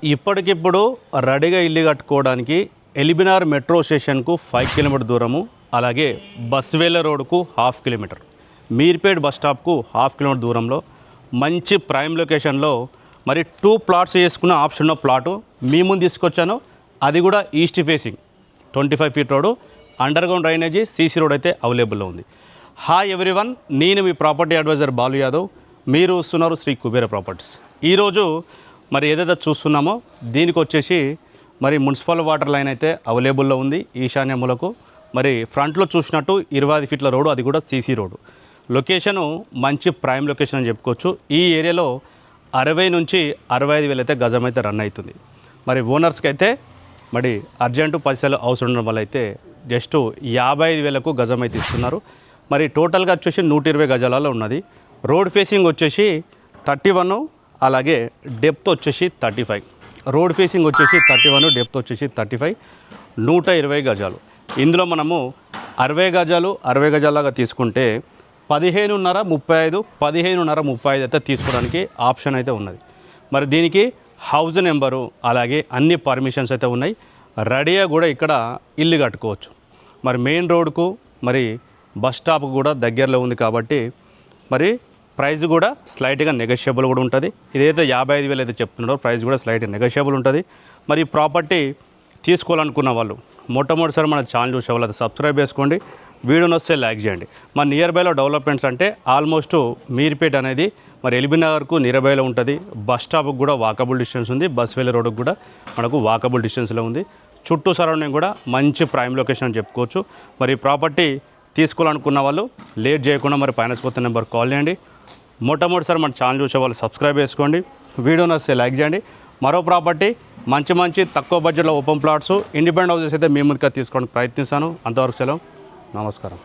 ఇప్పటికిప్పుడు రెడీగా ఇల్లు కట్టుకోవడానికి ఎల్బినార్ మెట్రో స్టేషన్కు 5 కిలోమీటర్ దూరము, అలాగే బస్వేల రోడ్కు 1/2 కిలోమీటర్, మీర్పేట్ బస్ స్టాప్కు 1/2 కిలోమీటర్ దూరంలో మంచి ప్రైమ్ లొకేషన్లో మరి 2 ప్లాట్స్ వేసుకున్న ఆప్షన్ ఉన్న ప్లాటు మీ ముందు తీసుకొచ్చాను. అది కూడా east facing 25 feet road, under ground drainage, CC road అయితే అవైలబుల్లో ఉంది. హాయ్ ఎవ్రీవన్, నేను మీ ప్రాపర్టీ అడ్వైజర్ బాలు యాదవ్. మీరు చూస్తున్నారు శ్రీ కుబేర ప్రాపర్టీస్. ఈరోజు మరి ఏదైతే చూస్తున్నామో దీనికి వచ్చేసి మరి మున్సిపల్ వాటర్ లైన్ అయితే అవైలబుల్లో ఉంది ఈశాన్య మూలకు. మరి ఫ్రంట్లో చూసినట్టు 25 ఫీట్ల రోడ్డు, అది కూడా సీసీ రోడ్డు. లొకేషను మంచి ప్రైమ్ లొకేషన్ అని చెప్పుకోవచ్చు. ఈ ఏరియాలో 60 నుంచి 65 వేలు అయితే గజం అయితే రన్ అవుతుంది. మరి ఓనర్స్కి అయితే మరి అర్జెంటు పైసలు అవసరం ఉండడం వల్ల అయితే జస్ట్ 55 వేలకు గజం అయితే ఇస్తున్నారు. మరి టోటల్గా వచ్చేసి 120 గజాలలో ఉన్నది. రోడ్ ఫేసింగ్ వచ్చేసి 31, అలాగే డెప్త్ వచ్చేసి 35. రోడ్ ఫేసింగ్ వచ్చేసి 31, డెప్త్ వచ్చేసి 35, 120 గజాలు. ఇందులో మనము 60 గజాలు 60 గజాలాగా తీసుకుంటే 15.5, 15.5 అయితే తీసుకోవడానికి ఆప్షన్ అయితే ఉన్నది. మరి దీనికి హౌస్ నెంబరు అలాగే అన్ని పర్మిషన్స్ అయితే ఉన్నాయి. రెడీగా కూడా ఇక్కడ ఇల్లు కట్టుకోవచ్చు. మరి మెయిన్ రోడ్కు మరి బస్ స్టాప్ కూడా దగ్గరలో ఉంది కాబట్టి మరి ప్రైస్ కూడా స్లైట్గా నెగోషియబుల్ కూడా ఉంటుంది. ఇదైతే 55 వేలు అయితే చెప్తున్నారో ప్రైస్ కూడా స్లైట్గా నెగోషియబుల్ ఉంటుంది. మరి ప్రాపర్టీ తీసుకోవాలనుకున్న వాళ్ళు మొట్టమొదటిసారి మన ఛానల్ చూసే వాళ్ళు అయితే సబ్స్క్రైబ్ చేసుకోండి, వీడియోని వస్తే లైక్ చేయండి. మన నియర్ బైలో డెవలప్మెంట్స్ అంటే ఆల్మోస్ట్ మీర్పేట్ అనేది మరి ఎల్బీనగర్కు నియర్ బైలో ఉంటుంది. బస్ స్టాప్కి కూడా వాకబుల్ డిస్టెన్స్ ఉంది, బస్వేల రోడ్కి కూడా మనకు వాకబుల్ డిస్టెన్స్లో ఉంది. చుట్టూ సరౌండింగ్ కూడా మంచి ప్రైమ్ లొకేషన్ అని చెప్పుకోవచ్చు. మరి ప్రాపర్టీ తీసుకోవాలనుకున్న వాళ్ళు లేట్ చేయకుండా మరి ఫైనాన్స్ కొత్త నెంబర్ కాల్ చేయండి. మొట్టమొదటిసారి మన ఛానల్ చూసే వాళ్ళు సబ్స్క్రైబ్ చేసుకోండి, వీడియోని వస్తే లైక్ చేయండి. మరో ప్రాపర్టీ మంచి తక్కువ బడ్జెట్లో ఓపెన్ ప్లాట్స్ ఇండిపెండెంట్ హౌసెస్ అయితే మీ ముందుగా తీసుకోవడానికి ప్రయత్నిస్తాను. అంతవరకు సెలవు, నమస్కారం.